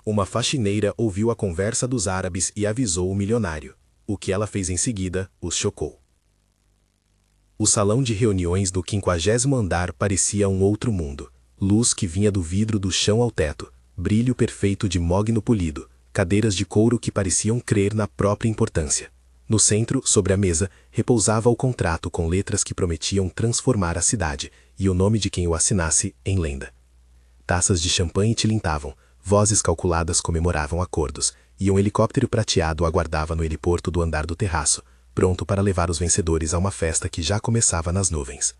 Uma faxineira ouviu a conversa dos árabes e avisou o milionário. O que ela fez em seguida os chocou. O salão de reuniões do 50º andar parecia um outro mundo. Luz que vinha do vidro do chão ao teto, brilho perfeito de mogno polido, cadeiras de couro que pareciam crer na própria importância. No centro, sobre a mesa, repousava o contrato com letras que prometiam transformar a cidade, e o nome de quem o assinasse em lenda. Taças de champanhe tilintavam, vozes calculadas comemoravam acordos, e um helicóptero prateado aguardava no heliporto do andar do terraço, pronto para levar os vencedores a uma festa que já começava nas nuvens.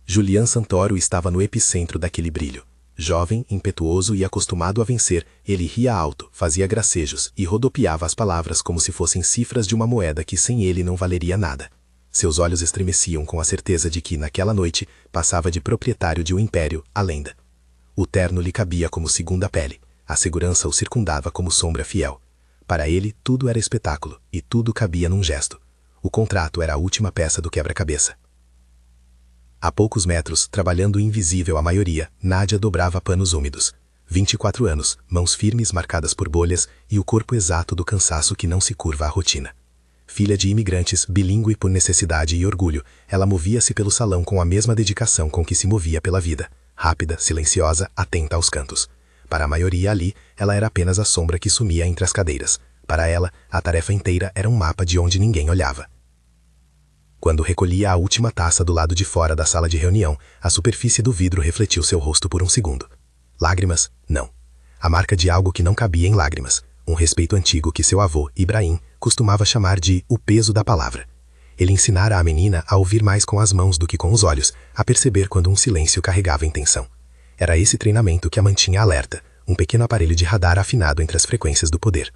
Julian Santoro estava no epicentro daquele brilho. Jovem, impetuoso e acostumado a vencer, ele ria alto, fazia gracejos e rodopiava as palavras como se fossem cifras de uma moeda que sem ele não valeria nada. Seus olhos estremeciam com a certeza de que, naquela noite, passava de proprietário de um império a lenda. O terno lhe cabia como segunda pele, a segurança o circundava como sombra fiel. Para ele, tudo era espetáculo, e tudo cabia num gesto. O contrato era a última peça do quebra-cabeça. A poucos metros, trabalhando invisível à maioria, Nádia dobrava panos úmidos. 24 anos, mãos firmes marcadas por bolhas e o corpo exato do cansaço que não se curva à rotina. Filha de imigrantes, bilíngue por necessidade e orgulho, ela movia-se pelo salão com a mesma dedicação com que se movia pela vida. Rápida, silenciosa, atenta aos cantos. Para a maioria ali, ela era apenas a sombra que sumia entre as cadeiras. Para ela, a tarefa inteira era um mapa de onde ninguém olhava. Quando recolhia a última taça do lado de fora da sala de reunião, a superfície do vidro refletiu seu rosto por um segundo. Lágrimas? Não. A marca de algo que não cabia em lágrimas. Um respeito antigo que seu avô, Ibrahim, costumava chamar de o peso da palavra. Ele ensinara a menina a ouvir mais com as mãos do que com os olhos, a perceber quando um silêncio carregava intenção. Era esse treinamento que a mantinha alerta, um pequeno aparelho de radar afinado entre as frequências do poder.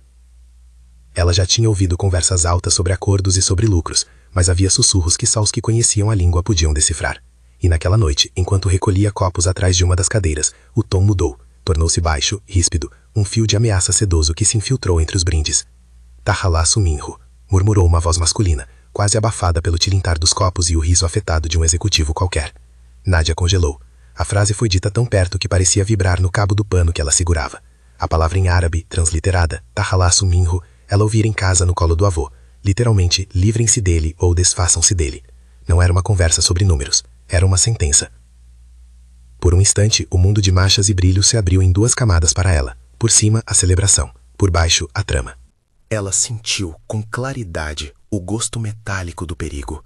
Ela já tinha ouvido conversas altas sobre acordos e sobre lucros, mas havia sussurros que só os que conheciam a língua podiam decifrar. E naquela noite, enquanto recolhia copos atrás de uma das cadeiras, o tom mudou, tornou-se baixo, ríspido, um fio de ameaça sedoso que se infiltrou entre os brindes. Tahalá Suminho, murmurou uma voz masculina, quase abafada pelo tilintar dos copos e o riso afetado de um executivo qualquer. Nádia congelou. A frase foi dita tão perto que parecia vibrar no cabo do pano que ela segurava. A palavra em árabe, transliterada, Tahalá Suminho, ela ouvira em casa no colo do avô. Literalmente, livrem-se dele ou desfaçam-se dele. Não era uma conversa sobre números. Era uma sentença. Por um instante, o mundo de manchas e brilhos se abriu em duas camadas para ela. Por cima, a celebração. Por baixo, a trama. Ela sentiu, com claridade, o gosto metálico do perigo.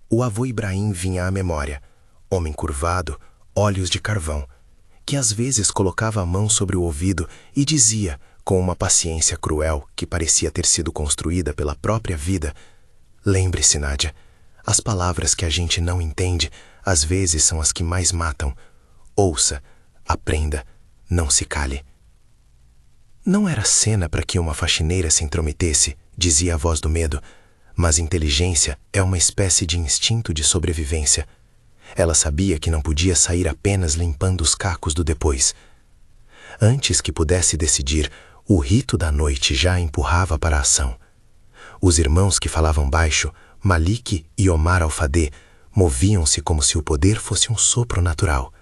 O avô Ibrahim vinha à memória. Homem curvado, olhos de carvão, que às vezes colocava a mão sobre o ouvido e dizia, com uma paciência cruel que parecia ter sido construída pela própria vida: lembre-se, Nádia, as palavras que a gente não entende, às vezes são as que mais matam. Ouça, aprenda, não se cale. Não era cena para que uma faxineira se intrometesse, dizia a voz do medo, mas inteligência é uma espécie de instinto de sobrevivência. Ela sabia que não podia sair apenas limpando os cacos do depois. Antes que pudesse decidir, o rito da noite já a empurrava para a ação. Os irmãos que falavam baixo, Malik e Omar Alfadê, moviam-se como se o poder fosse um sopro natural.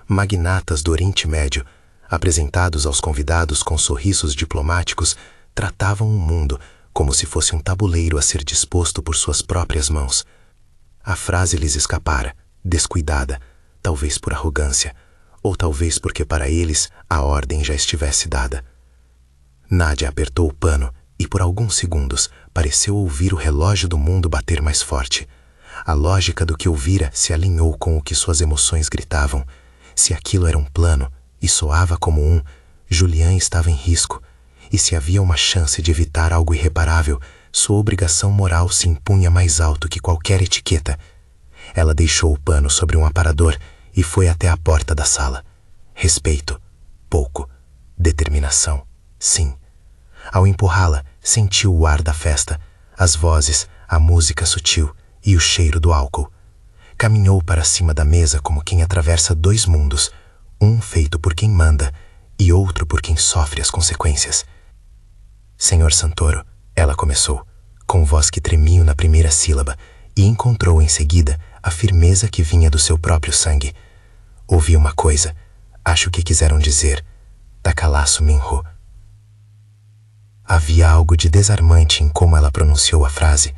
Magnatas do Oriente Médio, apresentados aos convidados com sorrisos diplomáticos, tratavam o mundo como se fosse um tabuleiro a ser disposto por suas próprias mãos. A frase lhes escapara, descuidada, talvez por arrogância, ou talvez porque para eles a ordem já estivesse dada. Nádia apertou o pano e por alguns segundos pareceu ouvir o relógio do mundo bater mais forte. A lógica do que ouvira se alinhou com o que suas emoções gritavam. Se aquilo era um plano e soava como um, Julian estava em risco. E se havia uma chance de evitar algo irreparável, sua obrigação moral se impunha mais alto que qualquer etiqueta. Ela deixou o pano sobre um aparador e foi até a porta da sala. Respeito, pouco. Determinação, sim. Ao empurrá-la, sentiu o ar da festa, as vozes, a música sutil e o cheiro do álcool. Caminhou para cima da mesa como quem atravessa dois mundos, um feito por quem manda e outro por quem sofre as consequências. Senhor Santoro, ela começou, com voz que tremia na primeira sílaba, e encontrou em seguida a firmeza que vinha do seu próprio sangue. Ouvi uma coisa, acho que quiseram dizer, Takalasso Minho. Havia algo de desarmante em como ela pronunciou a frase.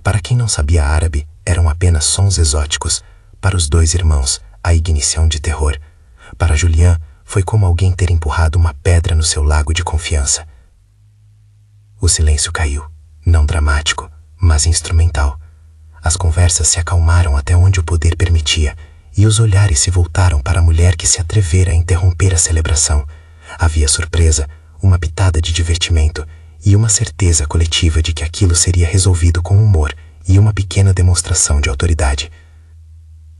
Para quem não sabia árabe, eram apenas sons exóticos. Para os dois irmãos, a ignição de terror. Para Julian, foi como alguém ter empurrado uma pedra no seu lago de confiança. O silêncio caiu, não dramático, mas instrumental. As conversas se acalmaram até onde o poder permitia, e os olhares se voltaram para a mulher que se atrevera a interromper a celebração. Havia surpresa, uma pitada de divertimento e uma certeza coletiva de que aquilo seria resolvido com humor e uma pequena demonstração de autoridade.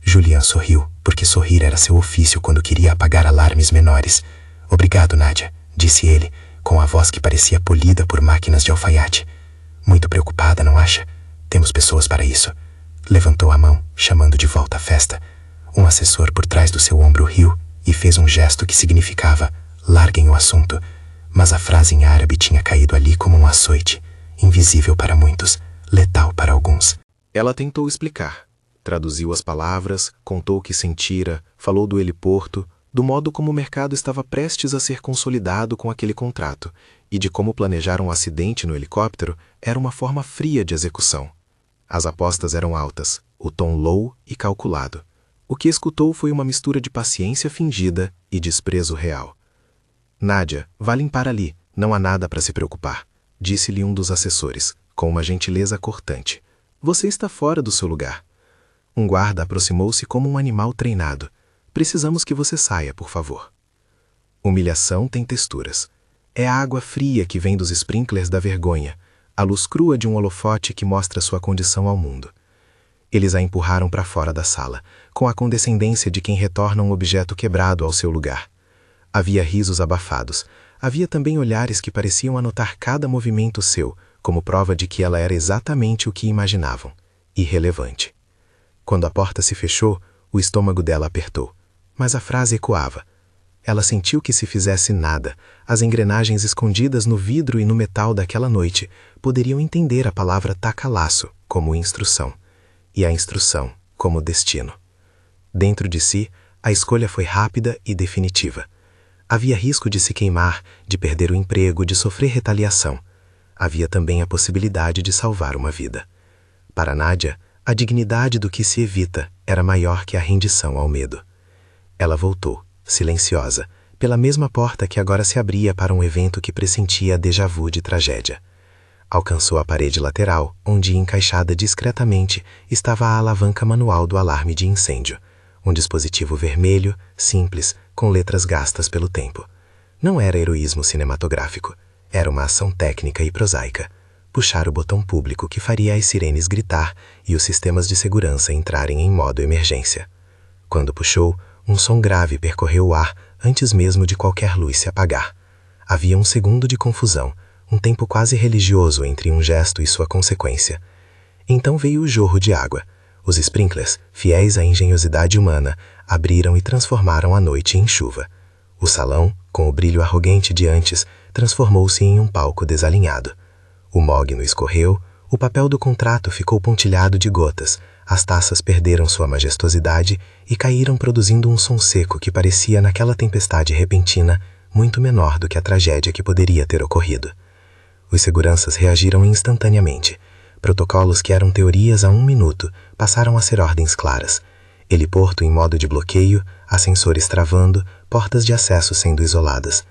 Julian sorriu, porque sorrir era seu ofício quando queria apagar alarmes menores. Obrigado, Nádia, disse ele, com a voz que parecia polida por máquinas de alfaiate. Muito preocupada, não acha? Temos pessoas para isso. Levantou a mão, chamando de volta a festa. Um assessor por trás do seu ombro riu e fez um gesto que significava: larguem o assunto. Mas a frase em árabe tinha caído ali como um açoite, invisível para muitos, letal para alguns. Ela tentou explicar. Traduziu as palavras, contou o que sentira, falou do heliporto, do modo como o mercado estava prestes a ser consolidado com aquele contrato, e de como planejar um acidente no helicóptero era uma forma fria de execução. As apostas eram altas, o tom low e calculado. O que escutou foi uma mistura de paciência fingida e desprezo real. Nádia, vá limpar ali, não há nada para se preocupar, disse-lhe um dos assessores, com uma gentileza cortante. Você está fora do seu lugar. Um guarda aproximou-se como um animal treinado. Precisamos que você saia, por favor. Humilhação tem texturas. É a água fria que vem dos sprinklers da vergonha, a luz crua de um holofote que mostra sua condição ao mundo. Eles a empurraram para fora da sala, com a condescendência de quem retorna um objeto quebrado ao seu lugar. Havia risos abafados. Havia também olhares que pareciam anotar cada movimento seu, como prova de que ela era exatamente o que imaginavam. Irrelevante. Quando a porta se fechou, o estômago dela apertou. Mas a frase ecoava. Ela sentiu que se fizesse nada, as engrenagens escondidas no vidro e no metal daquela noite poderiam entender a palavra takalasso como instrução, e a instrução como destino. Dentro de si, a escolha foi rápida e definitiva. Havia risco de se queimar, de perder o emprego, de sofrer retaliação. Havia também a possibilidade de salvar uma vida. Para Nádia, a dignidade do que se evita era maior que a rendição ao medo. Ela voltou, silenciosa, pela mesma porta que agora se abria para um evento que pressentia déjà vu de tragédia. Alcançou a parede lateral, onde, encaixada discretamente, estava a alavanca manual do alarme de incêndio. Um dispositivo vermelho, simples, com letras gastas pelo tempo. Não era heroísmo cinematográfico. Era uma ação técnica e prosaica. Puxar o botão público que faria as sirenes gritar e os sistemas de segurança entrarem em modo emergência. Quando puxou, um som grave percorreu o ar antes mesmo de qualquer luz se apagar. Havia um segundo de confusão, um tempo quase religioso entre um gesto e sua consequência. Então veio o jorro de água. Os sprinklers, fiéis à engenhosidade humana, abriram e transformaram a noite em chuva. O salão, com o brilho arrogante de antes, transformou-se em um palco desalinhado. O mogno escorreu, o papel do contrato ficou pontilhado de gotas, as taças perderam sua majestosidade e caíram produzindo um som seco que parecia, naquela tempestade repentina, muito menor do que a tragédia que poderia ter ocorrido. Os seguranças reagiram instantaneamente. Protocolos que eram teorias há 1 minuto passaram a ser ordens claras. Heliporto em modo de bloqueio, ascensores travando, portas de acesso sendo isoladas.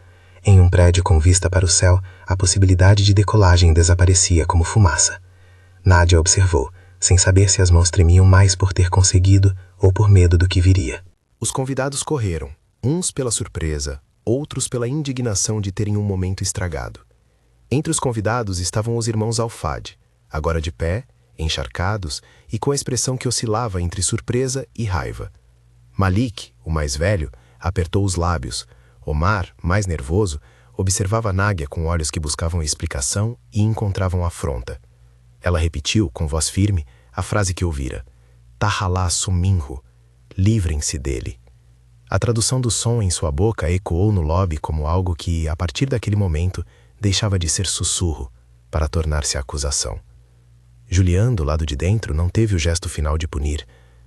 Em um prédio com vista para o céu, a possibilidade de decolagem desaparecia como fumaça. Nádia observou, sem saber se as mãos tremiam mais por ter conseguido ou por medo do que viria. Os convidados correram, uns pela surpresa, outros pela indignação de terem um momento estragado. Entre os convidados estavam os irmãos Alfad, agora de pé, encharcados e com a expressão que oscilava entre surpresa e raiva. Malik, o mais velho, apertou os lábios. Omar, mais nervoso, observava Nádia com olhos que buscavam explicação e encontravam afronta. Ela repetiu, com voz firme, a frase que ouvira. Takalasso Minho. Livrem-se dele. A tradução do som em sua boca ecoou no lobby como algo que, a partir daquele momento, deixava de ser sussurro para tornar-se acusação. Julian, do lado de dentro, não teve o gesto final de punir.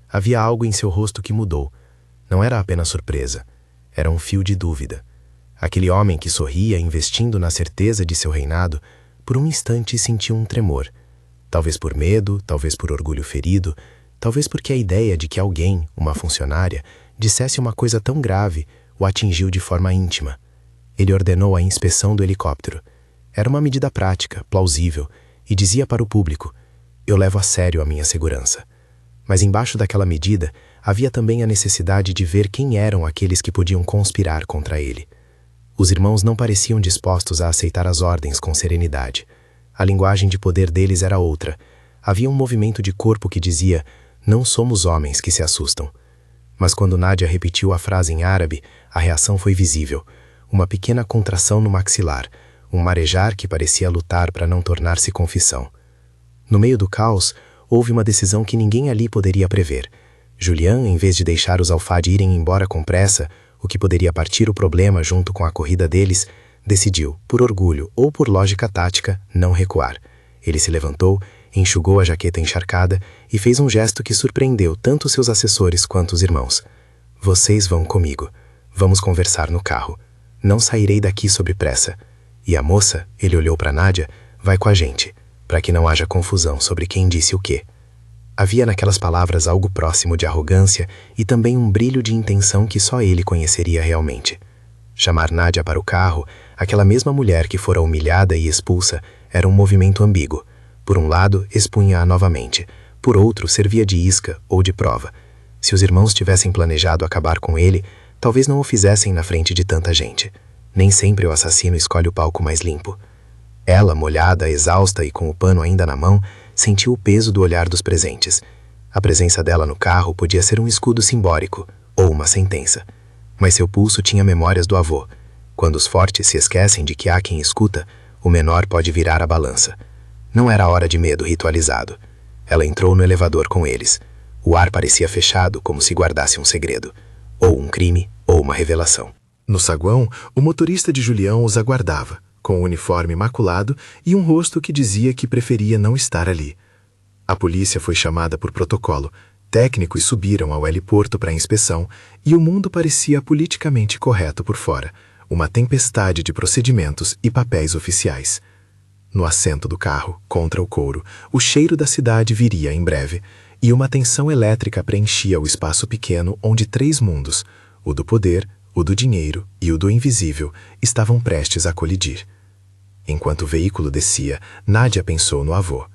Havia algo em seu rosto que mudou. Não era apenas surpresa. Era um fio de dúvida. Aquele homem que sorria investindo na certeza de seu reinado, por um instante sentiu um tremor. Talvez por medo, talvez por orgulho ferido, talvez porque a ideia de que alguém, uma funcionária, dissesse uma coisa tão grave o atingiu de forma íntima. Ele ordenou a inspeção do helicóptero. Era uma medida prática, plausível, e dizia para o público: eu levo a sério a minha segurança. Mas embaixo daquela medida havia também a necessidade de ver quem eram aqueles que podiam conspirar contra ele. Os irmãos não pareciam dispostos a aceitar as ordens com serenidade. A linguagem de poder deles era outra. Havia um movimento de corpo que dizia: não somos homens que se assustam. Mas quando Nádia repetiu a frase em árabe, a reação foi visível. Uma pequena contração no maxilar, um marejar que parecia lutar para não tornar-se confissão. No meio do caos, houve uma decisão que ninguém ali poderia prever. Julian, em vez de deixar os Alfade irem embora com pressa, o que poderia partir o problema junto com a corrida deles, decidiu, por orgulho ou por lógica tática, não recuar. Ele se levantou, enxugou a jaqueta encharcada e fez um gesto que surpreendeu tanto seus assessores quanto os irmãos. Vocês vão comigo. Vamos conversar no carro. Não sairei daqui sob pressa. E a moça, ele olhou para Nádia, vai com a gente, para que não haja confusão sobre quem disse o quê. Havia naquelas palavras algo próximo de arrogância e também um brilho de intenção que só ele conheceria realmente. Chamar Nádia para o carro, aquela mesma mulher que fora humilhada e expulsa, era um movimento ambíguo. Por um lado, expunha-a novamente. Por outro, servia de isca ou de prova. Se os irmãos tivessem planejado acabar com ele, talvez não o fizessem na frente de tanta gente. Nem sempre o assassino escolhe o palco mais limpo. Ela, molhada, exausta e com o pano ainda na mão, sentiu o peso do olhar dos presentes. A presença dela no carro podia ser um escudo simbólico, ou uma sentença. Mas seu pulso tinha memórias do avô. Quando os fortes se esquecem de que há quem escuta, o menor pode virar a balança. Não era hora de medo ritualizado. Ela entrou no elevador com eles. O ar parecia fechado, como se guardasse um segredo. Ou um crime, ou uma revelação. No saguão, o motorista de Julião os aguardava, com o uniforme maculado e um rosto que dizia que preferia não estar ali. A polícia foi chamada por protocolo, técnicos subiram ao heliporto para a inspeção e o mundo parecia politicamente correto por fora, uma tempestade de procedimentos e papéis oficiais. No assento do carro, contra o couro, o cheiro da cidade viria em breve, e uma tensão elétrica preenchia o espaço pequeno onde 3 mundos, o do poder, o do dinheiro e o do invisível, estavam prestes a colidir. Enquanto o veículo descia, Nádia pensou no avô.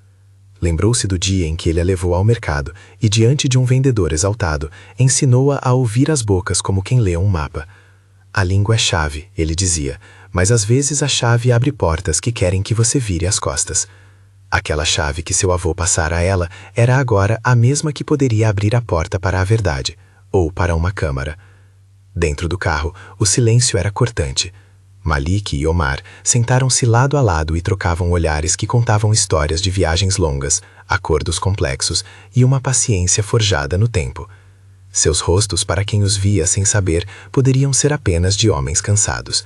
Lembrou-se do dia em que ele a levou ao mercado e, diante de um vendedor exaltado, ensinou-a a ouvir as bocas como quem lê um mapa. A língua é chave, ele dizia, mas às vezes a chave abre portas que querem que você vire as costas. Aquela chave que seu avô passara a ela era agora a mesma que poderia abrir a porta para a verdade, ou para uma câmara. Dentro do carro, o silêncio era cortante. Malik e Omar sentaram-se lado a lado e trocavam olhares que contavam histórias de viagens longas, acordos complexos e uma paciência forjada no tempo. Seus rostos, para quem os via sem saber, poderiam ser apenas de homens cansados.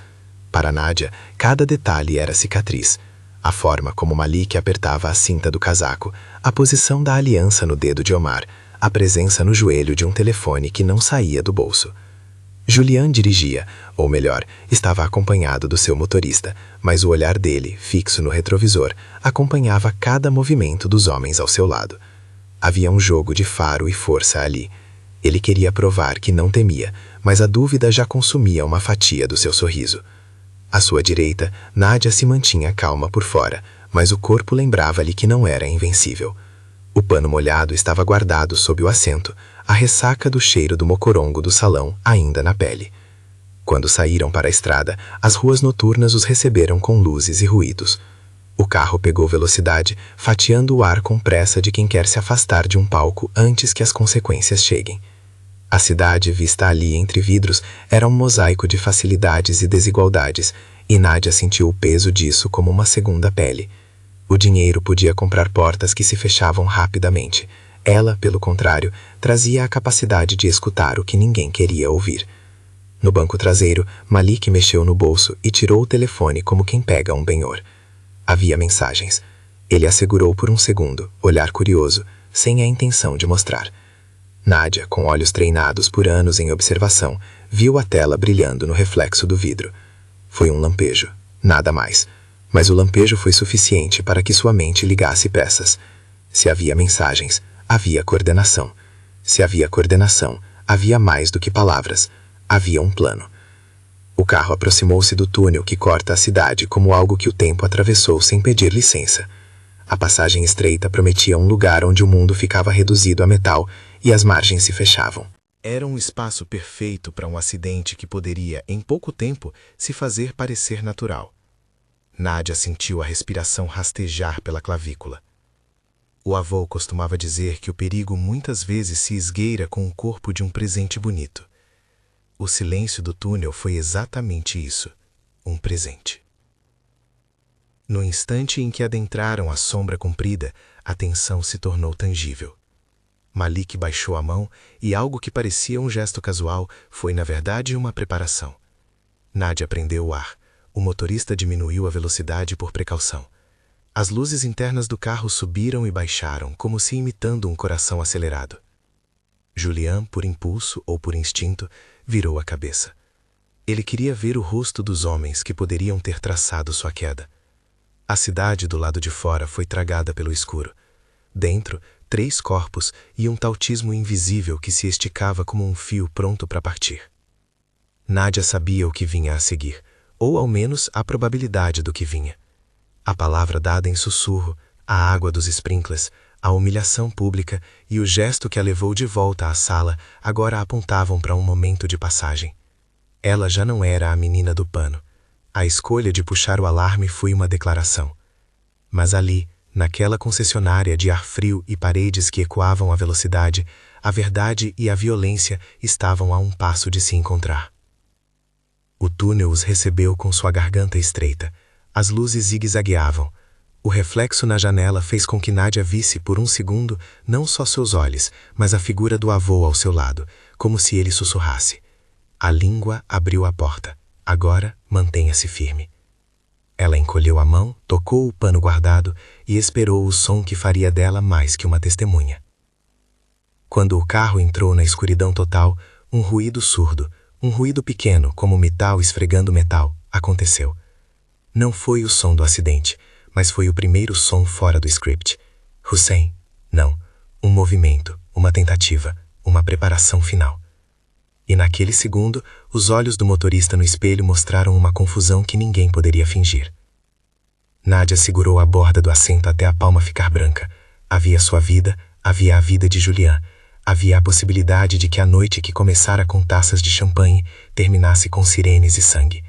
Para Nádia, cada detalhe era cicatriz. A forma como Malik apertava a cinta do casaco, a posição da aliança no dedo de Omar, a presença no joelho de um telefone que não saía do bolso. Julian dirigia, ou melhor, estava acompanhado do seu motorista, mas o olhar dele, fixo no retrovisor, acompanhava cada movimento dos homens ao seu lado. Havia um jogo de faro e força ali. Ele queria provar que não temia, mas a dúvida já consumia uma fatia do seu sorriso. À sua direita, Nádia se mantinha calma por fora, mas o corpo lembrava-lhe que não era invencível. O pano molhado estava guardado sob o assento, a ressaca do cheiro do mocorongo do salão ainda na pele. Quando saíram para a estrada, as ruas noturnas os receberam com luzes e ruídos. O carro pegou velocidade, fatiando o ar com pressa de quem quer se afastar de um palco antes que as consequências cheguem. A cidade, vista ali entre vidros, era um mosaico de facilidades e desigualdades, e Nádia sentiu o peso disso como uma segunda pele. O dinheiro podia comprar portas que se fechavam rapidamente. Ela, pelo contrário, trazia a capacidade de escutar o que ninguém queria ouvir. No banco traseiro, Malik mexeu no bolso e tirou o telefone como quem pega um benhor. Havia mensagens. Ele a segurou por um segundo, olhar curioso, sem a intenção de mostrar. Nádia, com olhos treinados por anos em observação, viu a tela brilhando no reflexo do vidro. Foi um lampejo, nada mais. Mas o lampejo foi suficiente para que sua mente ligasse peças. Se havia mensagens, havia coordenação. Se havia coordenação, havia mais do que palavras. Havia um plano. O carro aproximou-se do túnel que corta a cidade como algo que o tempo atravessou sem pedir licença. A passagem estreita prometia um lugar onde o mundo ficava reduzido a metal e as margens se fechavam. Era um espaço perfeito para um acidente que poderia, em pouco tempo, se fazer parecer natural. Nádia sentiu a respiração rastejar pela clavícula. O avô costumava dizer que o perigo muitas vezes se esgueira com o corpo de um presente bonito. O silêncio do túnel foi exatamente isso, um presente. No instante em que adentraram a sombra comprida, a tensão se tornou tangível. Malik baixou a mão e algo que parecia um gesto casual foi, na verdade, uma preparação. Nádia prendeu o ar. O motorista diminuiu a velocidade por precaução. As luzes internas do carro subiram e baixaram, como se imitando um coração acelerado. Julian, por impulso ou por instinto, virou a cabeça. Ele queria ver o rosto dos homens que poderiam ter traçado sua queda. A cidade do lado de fora foi tragada pelo escuro. Dentro, 3 corpos e um tautismo invisível que se esticava como um fio pronto para partir. Nádia sabia o que vinha a seguir, ou ao menos a probabilidade do que vinha. A palavra dada em sussurro, a água dos sprinklers, a humilhação pública e o gesto que a levou de volta à sala agora apontavam para um momento de passagem. Ela já não era a menina do pano. A escolha de puxar o alarme foi uma declaração. Mas ali, naquela concessionária de ar frio e paredes que ecoavam a velocidade, a verdade e a violência estavam a um passo de se encontrar. O túnel os recebeu com sua garganta estreita. As luzes zigue-zagueavam. O reflexo na janela fez com que Nádia visse por um segundo não só seus olhos, mas a figura do avô ao seu lado, como se ele sussurrasse. A língua abriu a porta. Agora, mantenha-se firme. Ela encolheu a mão, tocou o pano guardado e esperou o som que faria dela mais que uma testemunha. Quando o carro entrou na escuridão total, um ruído surdo, um ruído pequeno como metal esfregando metal, aconteceu. Não foi o som do acidente, mas foi o primeiro som fora do script. Hussein, não. Um movimento, uma tentativa, uma preparação final. E naquele segundo, os olhos do motorista no espelho mostraram uma confusão que ninguém poderia fingir. Nádia segurou a borda do assento até a palma ficar branca. Havia sua vida, havia a vida de Julian. Havia a possibilidade de que a noite que começara com taças de champanhe terminasse com sirenes e sangue.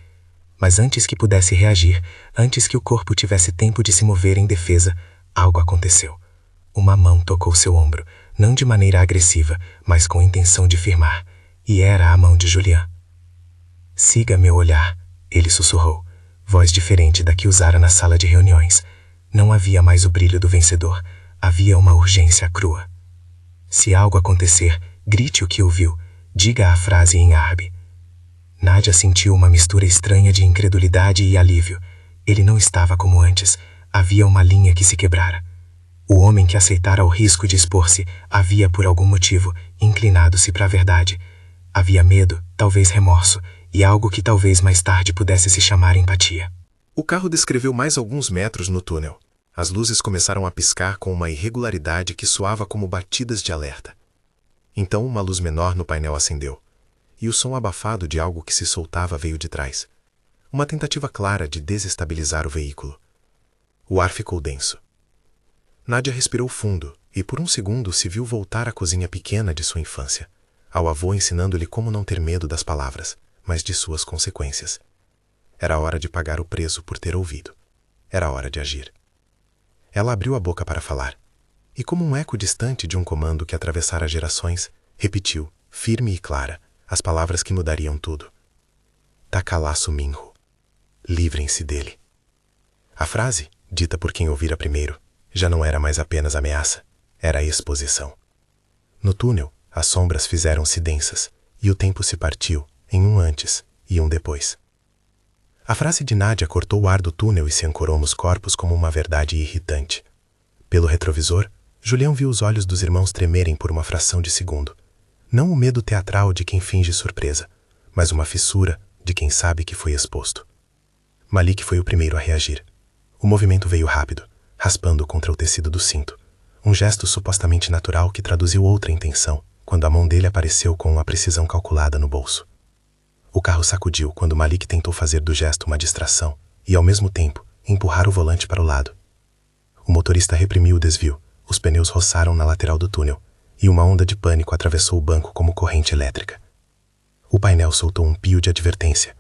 Mas antes que pudesse reagir, antes que o corpo tivesse tempo de se mover em defesa, algo aconteceu. Uma mão tocou seu ombro, não de maneira agressiva, mas com intenção de firmar. E era a mão de Julian. Siga meu olhar, ele sussurrou, voz diferente da que usara na sala de reuniões. Não havia mais o brilho do vencedor, havia uma urgência crua. Se algo acontecer, grite o que ouviu, diga a frase em árabe. Nádia sentiu uma mistura estranha de incredulidade e alívio. Ele não estava como antes, havia uma linha que se quebrara. O homem que aceitara o risco de expor-se havia, por algum motivo, inclinado-se para a verdade. Havia medo, talvez remorso, e algo que talvez mais tarde pudesse se chamar empatia. O carro descreveu mais alguns metros no túnel. As luzes começaram a piscar com uma irregularidade que soava como batidas de alerta. Então uma luz menor no painel acendeu, e o som abafado de algo que se soltava veio de trás. Uma tentativa clara de desestabilizar o veículo. O ar ficou denso. Nádia respirou fundo, e por um segundo se viu voltar à cozinha pequena de sua infância. Ao avô ensinando-lhe como não ter medo das palavras, mas de suas consequências. Era hora de pagar o preço por ter ouvido. Era hora de agir. Ela abriu a boca para falar, e como um eco distante de um comando que atravessara gerações, repetiu, firme e clara, as palavras que mudariam tudo. Takalasu Minho. Livrem-se dele. A frase, dita por quem ouvira primeiro, já não era mais apenas ameaça, era exposição. No túnel, as sombras fizeram-se densas, e o tempo se partiu em um antes e um depois. A frase de Nádia cortou o ar do túnel e se ancorou nos corpos como uma verdade irritante. Pelo retrovisor, Julião viu os olhos dos irmãos tremerem por uma fração de segundo. Não o medo teatral de quem finge surpresa, mas uma fissura de quem sabe que foi exposto. Malik foi o primeiro a reagir. O movimento veio rápido, raspando contra o tecido do cinto. Um gesto supostamente natural que traduziu outra intenção, quando a mão dele apareceu com uma precisão calculada no bolso. O carro sacudiu quando Malik tentou fazer do gesto uma distração e, ao mesmo tempo, empurrar o volante para o lado. O motorista reprimiu o desvio, os pneus roçaram na lateral do túnel, e uma onda de pânico atravessou o banco como corrente elétrica. O painel soltou um pio de advertência.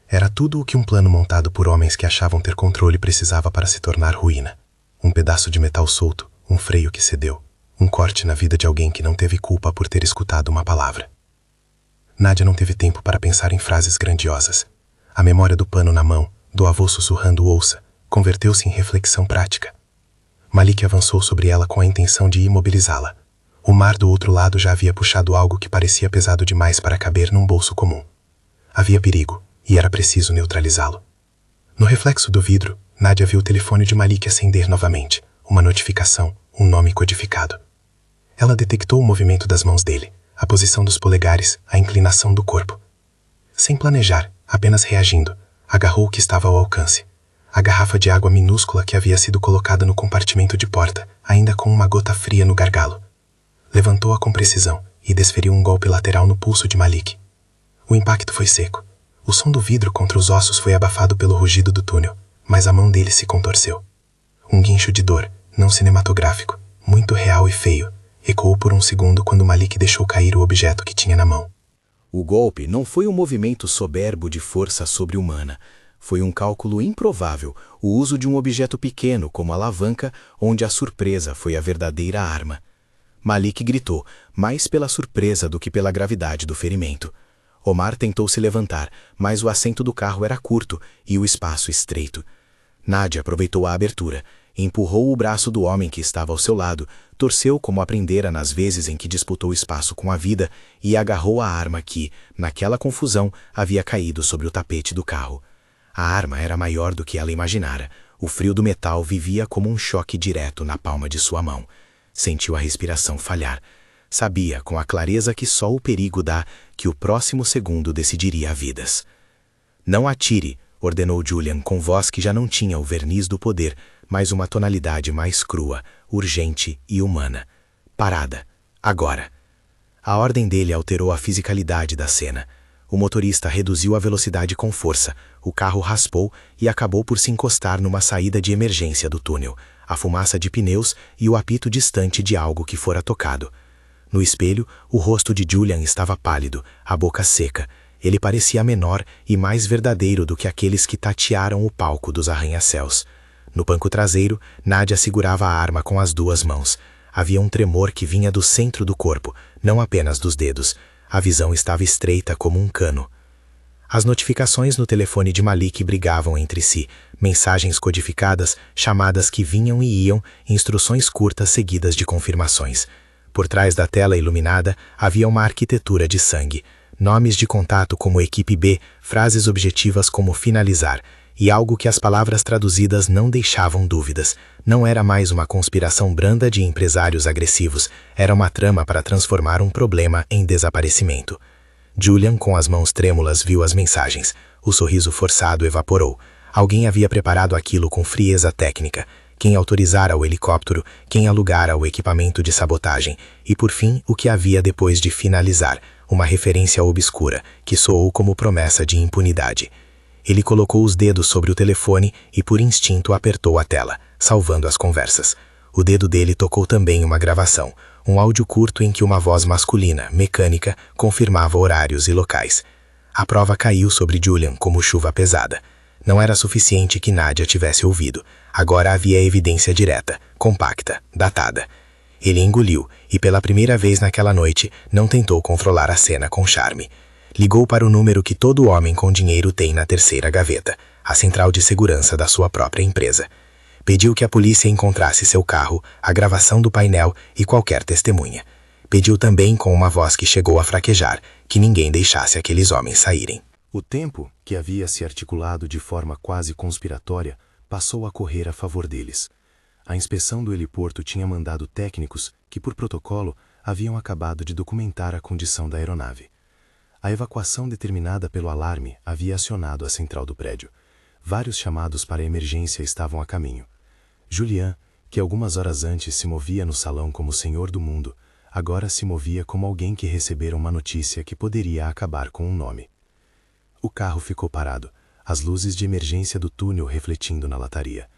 Era tudo o que um plano montado por homens que achavam ter controle precisava para se tornar ruína. Um pedaço de metal solto, um freio que cedeu, um corte na vida de alguém que não teve culpa por ter escutado uma palavra. Nadia não teve tempo para pensar em frases grandiosas. A memória do pano na mão, do avô sussurrando ouça, converteu-se em reflexão prática. Malik avançou sobre ela com a intenção de imobilizá-la. O mar do outro lado já havia puxado algo que parecia pesado demais para caber num bolso comum. Havia perigo, e era preciso neutralizá-lo. No reflexo do vidro, Nadia viu o telefone de Malik acender novamente, uma notificação, um nome codificado. Ela detectou o movimento das mãos dele, a posição dos polegares, a inclinação do corpo. Sem planejar, apenas reagindo, agarrou o que estava ao alcance. A garrafa de água minúscula que havia sido colocada no compartimento de porta, ainda com uma gota fria no gargalo. Levantou-a com precisão e desferiu um golpe lateral no pulso de Malik. O impacto foi seco. O som do vidro contra os ossos foi abafado pelo rugido do túnel, mas a mão dele se contorceu. Um guincho de dor, não cinematográfico, muito real e feio, ecoou por um segundo quando Malik deixou cair o objeto que tinha na mão. O golpe não foi um movimento soberbo de força sobre-humana. Foi um cálculo improvável, o uso de um objeto pequeno como alavanca, onde a surpresa foi a verdadeira arma. Malik gritou, mais pela surpresa do que pela gravidade do ferimento. Omar tentou se levantar, mas o assento do carro era curto e o espaço estreito. Nadia aproveitou a abertura, empurrou o braço do homem que estava ao seu lado, torceu como aprendera nas vezes em que disputou espaço com a vida e agarrou a arma que, naquela confusão, havia caído sobre o tapete do carro. A arma era maior do que ela imaginara. O frio do metal vivia como um choque direto na palma de sua mão. Sentiu a respiração falhar. Sabia, com a clareza que só o perigo dá, que o próximo segundo decidiria vidas. Não atire, ordenou Julian com voz que já não tinha o verniz do poder, mas uma tonalidade mais crua, urgente e humana. Parada. Agora. A ordem dele alterou a fisicalidade da cena. O motorista reduziu a velocidade com força, o carro raspou e acabou por se encostar numa saída de emergência do túnel, a fumaça de pneus e o apito distante de algo que fora tocado. No espelho, o rosto de Julian estava pálido, a boca seca. Ele parecia menor e mais verdadeiro do que aqueles que tatearam o palco dos arranha-céus. No banco traseiro, Nadia segurava a arma com as duas mãos. Havia um tremor que vinha do centro do corpo, não apenas dos dedos. A visão estava estreita como um cano. As notificações no telefone de Malik brigavam entre si, mensagens codificadas, chamadas que vinham e iam, instruções curtas seguidas de confirmações. Por trás da tela iluminada havia uma arquitetura de sangue, nomes de contato como Equipe B, frases objetivas como finalizar, e algo que as palavras traduzidas não deixavam dúvidas. Não era mais uma conspiração branda de empresários agressivos, era uma trama para transformar um problema em desaparecimento. Julian, com as mãos trêmulas, viu as mensagens. O sorriso forçado evaporou. Alguém havia preparado aquilo com frieza técnica. Quem autorizara o helicóptero, quem alugara o equipamento de sabotagem, e por fim o que havia depois de finalizar, uma referência obscura, que soou como promessa de impunidade. Ele colocou os dedos sobre o telefone e por instinto apertou a tela, salvando as conversas. O dedo dele tocou também uma gravação, um áudio curto em que uma voz masculina, mecânica, confirmava horários e locais. A prova caiu sobre Julian como chuva pesada. Não era suficiente que Nadia tivesse ouvido. Agora havia evidência direta, compacta, datada. Ele engoliu e, pela primeira vez naquela noite, não tentou controlar a cena com charme. Ligou para o número que todo homem com dinheiro tem na terceira gaveta, a central de segurança da sua própria empresa. Pediu que a polícia encontrasse seu carro, a gravação do painel e qualquer testemunha. Pediu também, com uma voz que chegou a fraquejar, que ninguém deixasse aqueles homens saírem. O tempo, que havia se articulado de forma quase conspiratória, passou a correr a favor deles. A inspeção do heliporto tinha mandado técnicos que, por protocolo, haviam acabado de documentar a condição da aeronave. A evacuação determinada pelo alarme havia acionado a central do prédio. Vários chamados para emergência estavam a caminho. Julian, que algumas horas antes se movia no salão como senhor do mundo, agora se movia como alguém que recebera uma notícia que poderia acabar com um nome. O carro ficou parado, as luzes de emergência do túnel refletindo na lataria.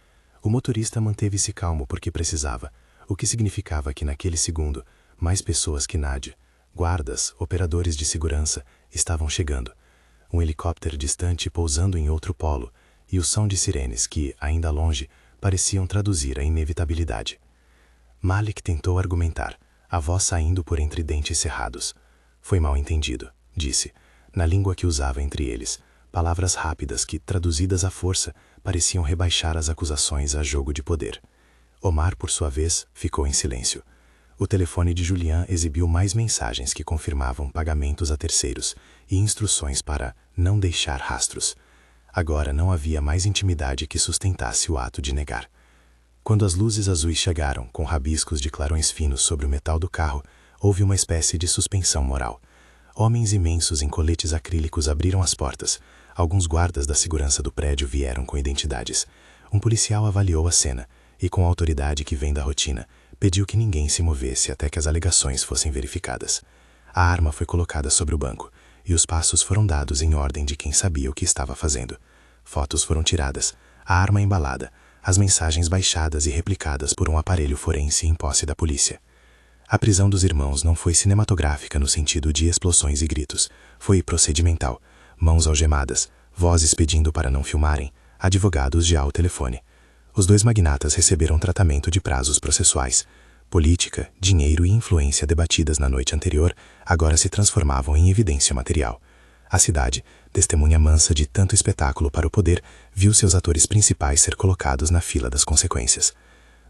O motorista manteve-se calmo porque precisava, o que significava que naquele segundo, mais pessoas que Nadia, guardas, operadores de segurança, estavam chegando. Um helicóptero distante pousando em outro polo, e o som de sirenes que, ainda longe, pareciam traduzir a inevitabilidade. Malik tentou argumentar, a voz saindo por entre dentes cerrados. Foi mal entendido, disse, na língua que usava entre eles, palavras rápidas que, traduzidas à força, pareciam rebaixar as acusações a jogo de poder. Omar, por sua vez, ficou em silêncio. O telefone de Julian exibiu mais mensagens que confirmavam pagamentos a terceiros e instruções para não deixar rastros. Agora não havia mais intimidade que sustentasse o ato de negar. Quando as luzes azuis chegaram, com rabiscos de clarões finos sobre o metal do carro, houve uma espécie de suspensão moral. Homens imensos em coletes acrílicos abriram as portas. Alguns guardas da segurança do prédio vieram com identidades. Um policial avaliou a cena e, com a autoridade que vem da rotina, pediu que ninguém se movesse até que as alegações fossem verificadas. A arma foi colocada sobre o banco, e os passos foram dados em ordem de quem sabia o que estava fazendo. Fotos foram tiradas, a arma embalada, as mensagens baixadas e replicadas por um aparelho forense em posse da polícia. A prisão dos irmãos não foi cinematográfica no sentido de explosões e gritos. Foi procedimental. Mãos algemadas, vozes pedindo para não filmarem, advogados já ao telefone. Os dois magnatas receberam tratamento de prazos processuais. Política, dinheiro e influência debatidas na noite anterior agora se transformavam em evidência material. A cidade, testemunha mansa de tanto espetáculo para o poder, viu seus atores principais ser colocados na fila das consequências.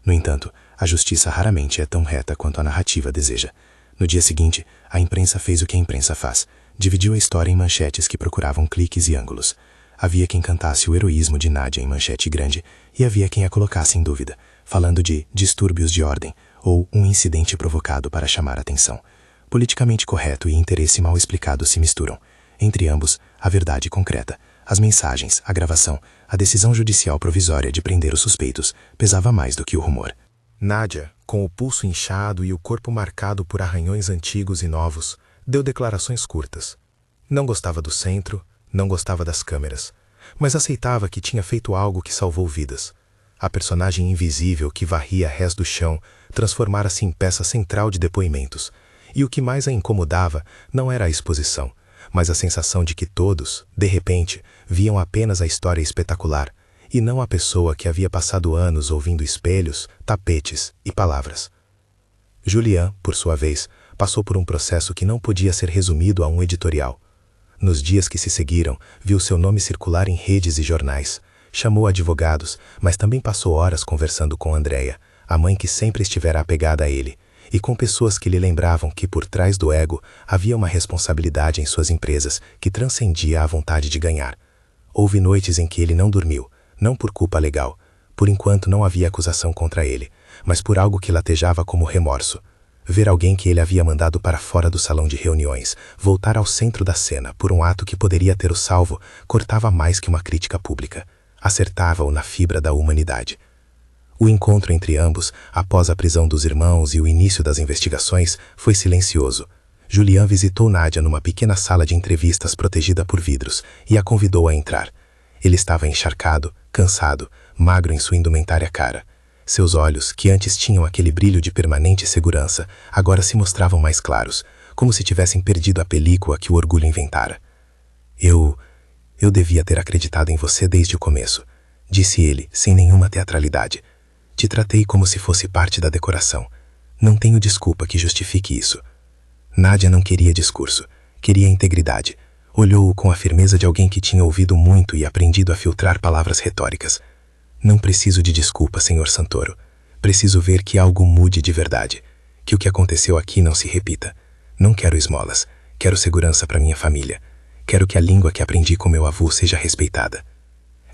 No entanto, a justiça raramente é tão reta quanto a narrativa deseja. No dia seguinte, a imprensa fez o que a imprensa faz. Dividiu a história em manchetes que procuravam cliques e ângulos. Havia quem cantasse o heroísmo de Nadia em manchete grande e havia quem a colocasse em dúvida, falando de distúrbios de ordem ou um incidente provocado para chamar a atenção. Politicamente correto e interesse mal explicado se misturam. Entre ambos, a verdade concreta, as mensagens, a gravação, a decisão judicial provisória de prender os suspeitos pesava mais do que o rumor. Nadia, com o pulso inchado e o corpo marcado por arranhões antigos e novos, deu declarações curtas. Não gostava do centro, não gostava das câmeras, mas aceitava que tinha feito algo que salvou vidas. A personagem invisível que varria rés do chão transformara-se em peça central de depoimentos, e o que mais a incomodava não era a exposição, mas a sensação de que todos, de repente, viam apenas a história espetacular, e não a pessoa que havia passado anos ouvindo espelhos, tapetes e palavras. Julian, por sua vez, passou por um processo que não podia ser resumido a um editorial. Nos dias que se seguiram, viu seu nome circular em redes e jornais. Chamou advogados, mas também passou horas conversando com Andrea, a mãe que sempre estivera apegada a ele, e com pessoas que lhe lembravam que por trás do ego havia uma responsabilidade em suas empresas que transcendia a vontade de ganhar. Houve noites em que ele não dormiu, não por culpa legal. Por enquanto não havia acusação contra ele, mas por algo que latejava como remorso. Ver alguém que ele havia mandado para fora do salão de reuniões voltar ao centro da cena por um ato que poderia ter o salvo cortava mais que uma crítica pública. Acertava-o na fibra da humanidade. O encontro entre ambos, após a prisão dos irmãos e o início das investigações, foi silencioso. Julian visitou Nadia numa pequena sala de entrevistas protegida por vidros e a convidou a entrar. Ele estava encharcado, cansado, magro em sua indumentária cara. Seus olhos, que antes tinham aquele brilho de permanente segurança, agora se mostravam mais claros, como se tivessem perdido a película que o orgulho inventara. Eu devia ter acreditado em você desde o começo, disse ele, sem nenhuma teatralidade. Te tratei como se fosse parte da decoração. Não tenho desculpa que justifique isso. Nadia não queria discurso, queria integridade. Olhou-o com a firmeza de alguém que tinha ouvido muito e aprendido a filtrar palavras retóricas. Não preciso de desculpa, Sr. Santoro. Preciso ver que algo mude de verdade, que o que aconteceu aqui não se repita. Não quero esmolas, quero segurança para minha família. Quero que a língua que aprendi com meu avô seja respeitada.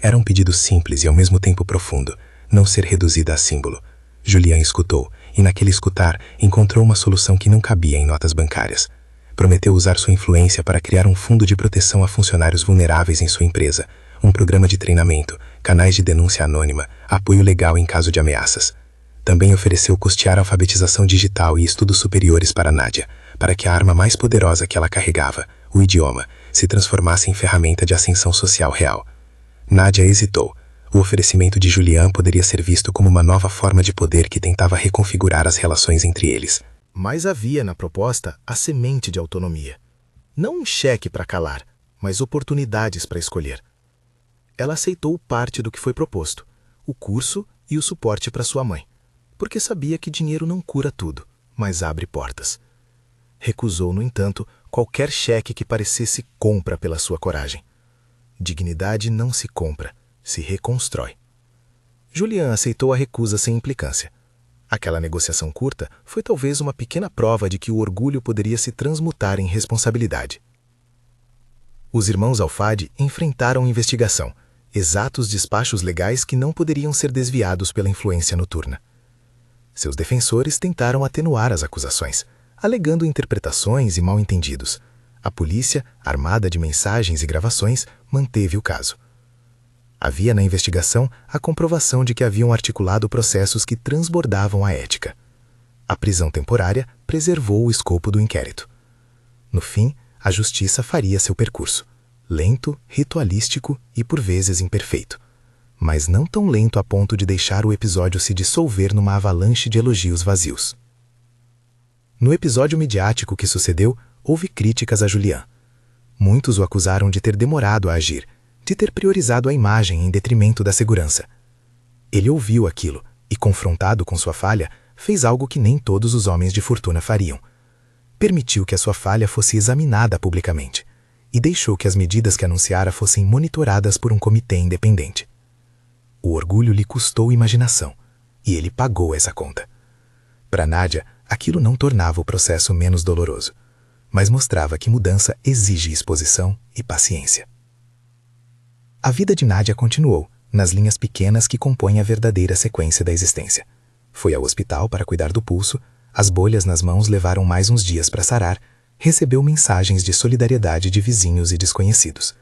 Era um pedido simples e ao mesmo tempo profundo, não ser reduzida a símbolo. Julian escutou, e naquele escutar encontrou uma solução que não cabia em notas bancárias. Prometeu usar sua influência para criar um fundo de proteção a funcionários vulneráveis em sua empresa, um programa de treinamento, canais de denúncia anônima, apoio legal em caso de ameaças. Também ofereceu custear alfabetização digital e estudos superiores para Nádia, para que a arma mais poderosa que ela carregava, o idioma, se transformasse em ferramenta de ascensão social real. Nádia hesitou. O oferecimento de Julian poderia ser visto como uma nova forma de poder que tentava reconfigurar as relações entre eles. Mas havia na proposta a semente de autonomia. Não um cheque para calar, mas oportunidades para escolher. Ela aceitou parte do que foi proposto, o curso e o suporte para sua mãe, porque sabia que dinheiro não cura tudo, mas abre portas. Recusou, no entanto, qualquer cheque que parecesse compra pela sua coragem. Dignidade não se compra, se reconstrói. Julian aceitou a recusa sem implicância. Aquela negociação curta foi talvez uma pequena prova de que o orgulho poderia se transmutar em responsabilidade. Os irmãos Alfade enfrentaram investigação, exatos despachos legais que não poderiam ser desviados pela influência noturna. Seus defensores tentaram atenuar as acusações, alegando interpretações e mal-entendidos. A polícia, armada de mensagens e gravações, manteve o caso. Havia na investigação a comprovação de que haviam articulado processos que transbordavam a ética. A prisão temporária preservou o escopo do inquérito. No fim, a justiça faria seu percurso, lento, ritualístico e por vezes imperfeito, mas não tão lento a ponto de deixar o episódio se dissolver numa avalanche de elogios vazios. No episódio midiático que sucedeu, houve críticas a Julian. Muitos o acusaram de ter demorado a agir, de ter priorizado a imagem em detrimento da segurança. Ele ouviu aquilo e, confrontado com sua falha, fez algo que nem todos os homens de fortuna fariam. Permitiu que a sua falha fosse examinada publicamente e deixou que as medidas que anunciara fossem monitoradas por um comitê independente. O orgulho lhe custou imaginação, e ele pagou essa conta. Para Nádia, aquilo não tornava o processo menos doloroso, mas mostrava que mudança exige exposição e paciência. A vida de Nádia continuou, nas linhas pequenas que compõem a verdadeira sequência da existência. Foi ao hospital para cuidar do pulso, as bolhas nas mãos levaram mais uns dias para sarar, recebeu mensagens de solidariedade de vizinhos e desconhecidos.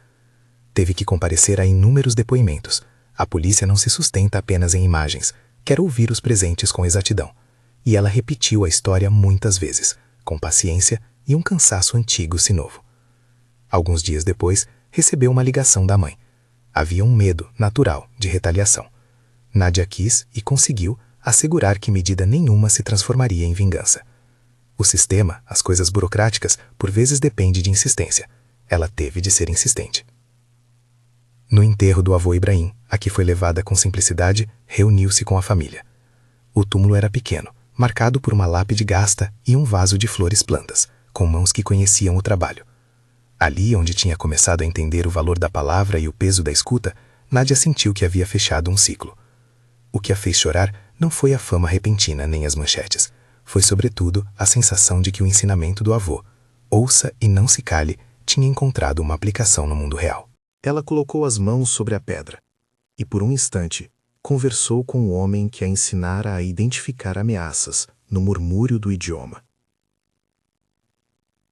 Teve que comparecer a inúmeros depoimentos. A polícia não se sustenta apenas em imagens, quer ouvir os presentes com exatidão. E ela repetiu a história muitas vezes, com paciência e um cansaço antigo se novo. Alguns dias depois, recebeu uma ligação da mãe. Havia um medo natural de retaliação. Nádia quis e conseguiu assegurar que medida nenhuma se transformaria em vingança. O sistema, as coisas burocráticas, por vezes depende de insistência. Ela teve de ser insistente. No enterro do avô Ibrahim, a que foi levada com simplicidade, reuniu-se com a família. O túmulo era pequeno, marcado por uma lápide gasta e um vaso de flores plantas, com mãos que conheciam o trabalho. Ali, onde tinha começado a entender o valor da palavra e o peso da escuta, Nádia sentiu que havia fechado um ciclo. O que a fez chorar não foi a fama repentina nem as manchetes. Foi, sobretudo, a sensação de que o ensinamento do avô, ouça e não se cale, tinha encontrado uma aplicação no mundo real. Ela colocou as mãos sobre a pedra e, por um instante, conversou com o homem que a ensinara a identificar ameaças no murmúrio do idioma.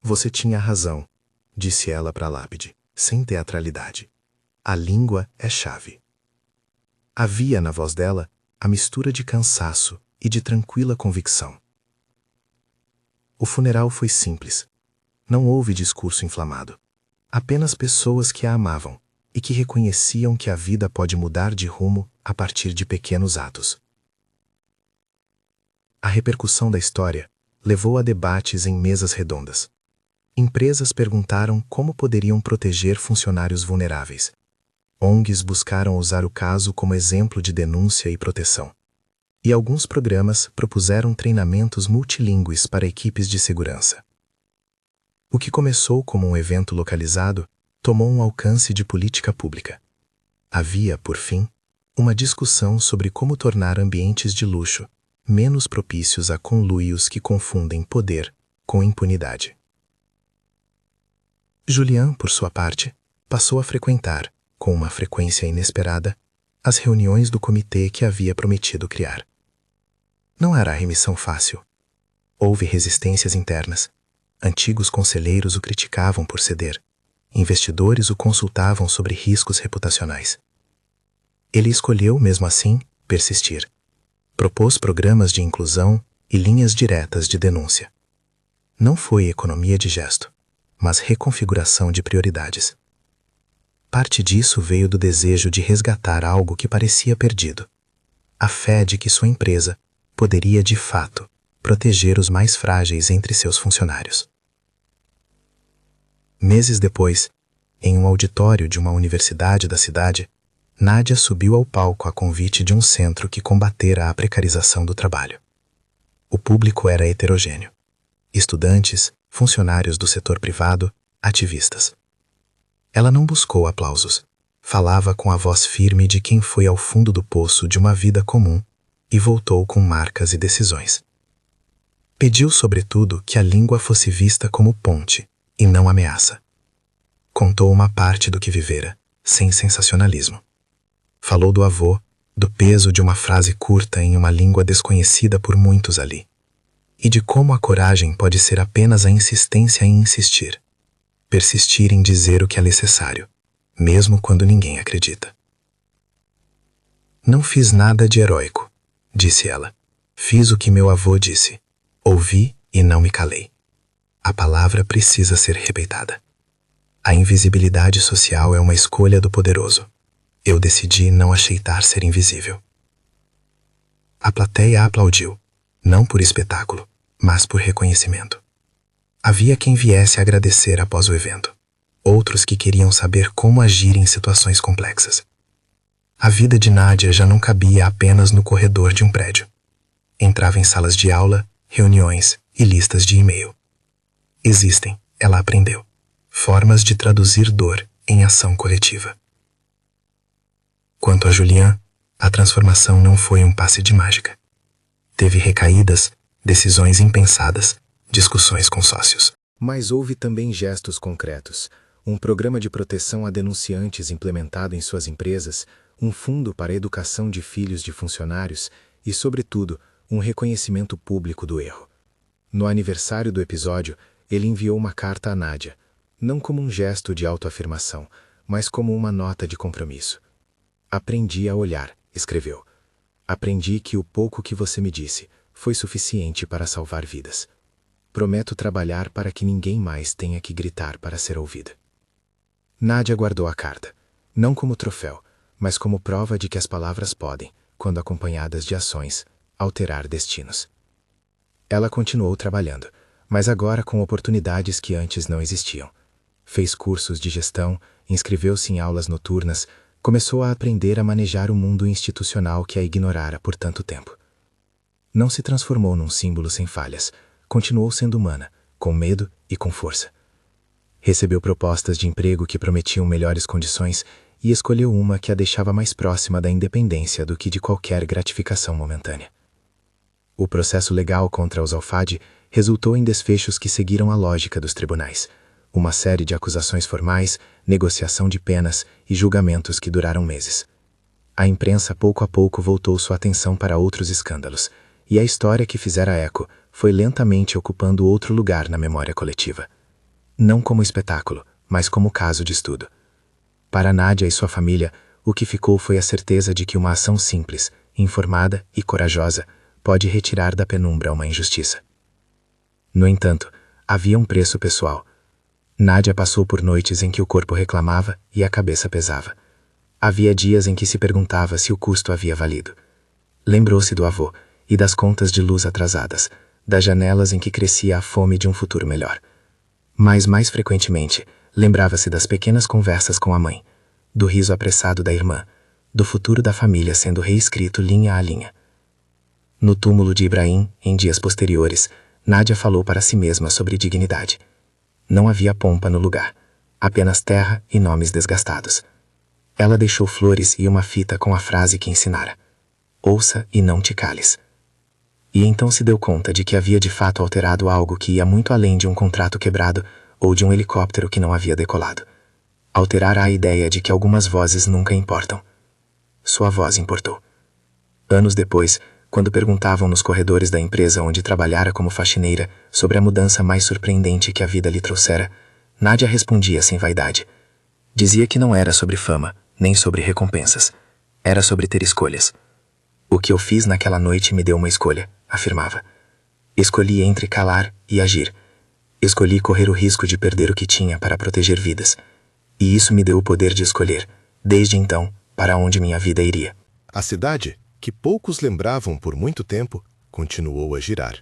Você tinha razão, disse ela para a lápide, sem teatralidade. A língua é chave. Havia na voz dela a mistura de cansaço e de tranquila convicção. O funeral foi simples. Não houve discurso inflamado. Apenas pessoas que a amavam e que reconheciam que a vida pode mudar de rumo a partir de pequenos atos. A repercussão da história levou a debates em mesas redondas. Empresas perguntaram como poderiam proteger funcionários vulneráveis. ONGs buscaram usar o caso como exemplo de denúncia e proteção. E alguns programas propuseram treinamentos multilingües para equipes de segurança. O que começou como um evento localizado tomou um alcance de política pública. Havia, por fim, uma discussão sobre como tornar ambientes de luxo menos propícios a conluios que confundem poder com impunidade. Julian, por sua parte, passou a frequentar, com uma frequência inesperada, as reuniões do comitê que havia prometido criar. Não era a remissão fácil. Houve resistências internas. Antigos conselheiros o criticavam por ceder. Investidores o consultavam sobre riscos reputacionais. Ele escolheu, mesmo assim, persistir. Propôs programas de inclusão e linhas diretas de denúncia. Não foi economia de gesto, mas reconfiguração de prioridades. Parte disso veio do desejo de resgatar algo que parecia perdido. A fé de que sua empresa poderia, de fato, proteger os mais frágeis entre seus funcionários. Meses depois, em um auditório de uma universidade da cidade, Nádia subiu ao palco a convite de um centro que combatera a precarização do trabalho. O público era heterogêneo. Estudantes, funcionários do setor privado, ativistas. Ela não buscou aplausos. Falava com a voz firme de quem foi ao fundo do poço de uma vida comum e voltou com marcas e decisões. Pediu, sobretudo, que a língua fosse vista como ponte e não ameaça. Contou uma parte do que vivera, sem sensacionalismo. Falou do avô, do peso de uma frase curta em uma língua desconhecida por muitos ali, e de como a coragem pode ser apenas a insistência em insistir, persistir em dizer o que é necessário, mesmo quando ninguém acredita. Não fiz nada de heróico, disse ela. Fiz o que meu avô disse. Ouvi e não me calei. A palavra precisa ser respeitada. A invisibilidade social é uma escolha do poderoso. Eu decidi não aceitar ser invisível. A plateia aplaudiu, não por espetáculo, mas por reconhecimento. Havia quem viesse agradecer após o evento, outros que queriam saber como agir em situações complexas. A vida de Nádia já não cabia apenas no corredor de um prédio. Entrava em salas de aula, reuniões e listas de e-mail. Existem, ela aprendeu, formas de traduzir dor em ação coletiva. Quanto a Julian, a transformação não foi um passe de mágica. Teve recaídas, decisões impensadas, discussões com sócios. Mas houve também gestos concretos. Um programa de proteção a denunciantes implementado em suas empresas, um fundo para a educação de filhos de funcionários e, sobretudo, um reconhecimento público do erro. No aniversário do episódio, ele enviou uma carta a Nádia, não como um gesto de autoafirmação, mas como uma nota de compromisso. Aprendi a olhar, escreveu. Aprendi que o pouco que você me disse foi suficiente para salvar vidas. Prometo trabalhar para que ninguém mais tenha que gritar para ser ouvida. Nádia guardou a carta, não como troféu, mas como prova de que as palavras podem, quando acompanhadas de ações, alterar destinos. Ela continuou trabalhando, mas agora com oportunidades que antes não existiam. Fez cursos de gestão, inscreveu-se em aulas noturnas, começou a aprender a manejar o mundo institucional que a ignorara por tanto tempo. Não se transformou num símbolo sem falhas, continuou sendo humana, com medo e com força. Recebeu propostas de emprego que prometiam melhores condições e escolheu uma que a deixava mais próxima da independência do que de qualquer gratificação momentânea. O processo legal contra os Alfadi resultou em desfechos que seguiram a lógica dos tribunais, uma série de acusações formais, negociação de penas e julgamentos que duraram meses. A imprensa pouco a pouco voltou sua atenção para outros escândalos, e a história que fizera eco foi lentamente ocupando outro lugar na memória coletiva. Não como espetáculo, mas como caso de estudo. Para Nádia e sua família, o que ficou foi a certeza de que uma ação simples, informada e corajosa pode retirar da penumbra uma injustiça. No entanto, havia um preço pessoal. Nádia passou por noites em que o corpo reclamava e a cabeça pesava. Havia dias em que se perguntava se o custo havia valido. Lembrou-se do avô e das contas de luz atrasadas, das janelas em que crescia a fome de um futuro melhor. Mas, mais frequentemente, lembrava-se das pequenas conversas com a mãe, do riso apressado da irmã, do futuro da família sendo reescrito linha a linha. No túmulo de Ibrahim, em dias posteriores, Nádia falou para si mesma sobre dignidade. Não havia pompa no lugar, apenas terra e nomes desgastados. Ela deixou flores e uma fita com a frase que ensinara: ouça e não te cales. E então se deu conta de que havia de fato alterado algo que ia muito além de um contrato quebrado ou de um helicóptero que não havia decolado. Alterara a ideia de que algumas vozes nunca importam. Sua voz importou. Anos depois, quando perguntavam nos corredores da empresa onde trabalhara como faxineira sobre a mudança mais surpreendente que a vida lhe trouxera, Nádia respondia sem vaidade. Dizia que não era sobre fama, nem sobre recompensas. Era sobre ter escolhas. O que eu fiz naquela noite me deu uma escolha, afirmava. Escolhi entre calar e agir. Escolhi correr o risco de perder o que tinha para proteger vidas. E isso me deu o poder de escolher, desde então, para onde minha vida iria. A cidade, que poucos lembravam por muito tempo, continuou a girar.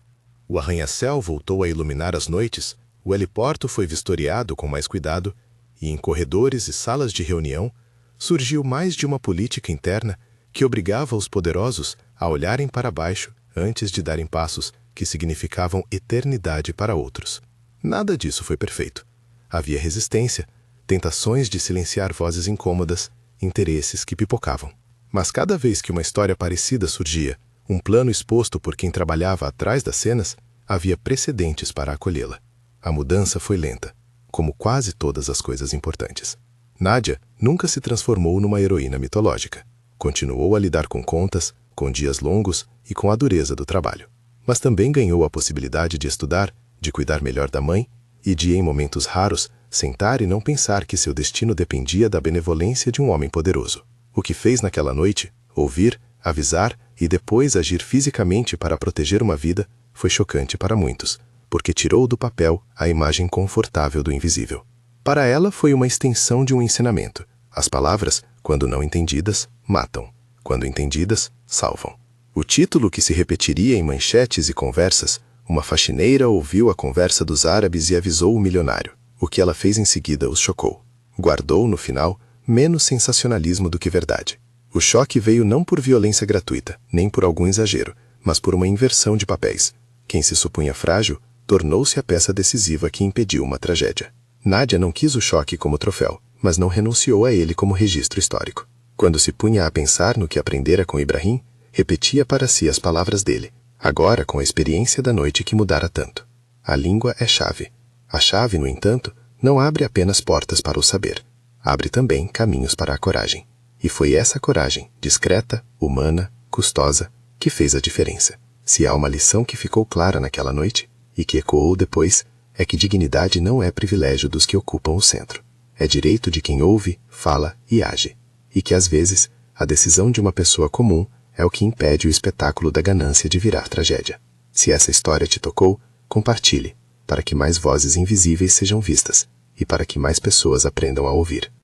O arranha-céu voltou a iluminar as noites, o heliporto foi vistoriado com mais cuidado, e em corredores e salas de reunião surgiu mais de uma política interna que obrigava os poderosos a olharem para baixo antes de darem passos que significavam eternidade para outros. Nada disso foi perfeito. Havia resistência, tentações de silenciar vozes incômodas, interesses que pipocavam. Mas cada vez que uma história parecida surgia, um plano exposto por quem trabalhava atrás das cenas, havia precedentes para acolhê-la. A mudança foi lenta, como quase todas as coisas importantes. Nádia nunca se transformou numa heroína mitológica. Continuou a lidar com contas, com dias longos e com a dureza do trabalho. Mas também ganhou a possibilidade de estudar, de cuidar melhor da mãe e de, em momentos raros, sentar e não pensar que seu destino dependia da benevolência de um homem poderoso. O que fez naquela noite, ouvir, avisar e depois agir fisicamente para proteger uma vida, foi chocante para muitos, porque tirou do papel a imagem confortável do invisível. Para ela foi uma extensão de um ensinamento. As palavras, quando não entendidas, matam. Quando entendidas, salvam. O título que se repetiria em manchetes e conversas, uma faxineira ouviu a conversa dos árabes e avisou o milionário. O que ela fez em seguida os chocou. Guardou, no final, menos sensacionalismo do que verdade. O choque veio não por violência gratuita, nem por algum exagero, mas por uma inversão de papéis. Quem se supunha frágil, tornou-se a peça decisiva que impediu uma tragédia. Nádia não quis o choque como troféu, mas não renunciou a ele como registro histórico. Quando se punha a pensar no que aprendera com Ibrahim, repetia para si as palavras dele, agora com a experiência da noite que mudara tanto. A língua é chave. A chave, no entanto, não abre apenas portas para o saber. Abre também caminhos para a coragem. E foi essa coragem, discreta, humana, custosa, que fez a diferença. Se há uma lição que ficou clara naquela noite, e que ecoou depois, é que dignidade não é privilégio dos que ocupam o centro. É direito de quem ouve, fala e age. E que, às vezes, a decisão de uma pessoa comum é o que impede o espetáculo da ganância de virar tragédia. Se essa história te tocou, compartilhe, para que mais vozes invisíveis sejam vistas, e para que mais pessoas aprendam a ouvir.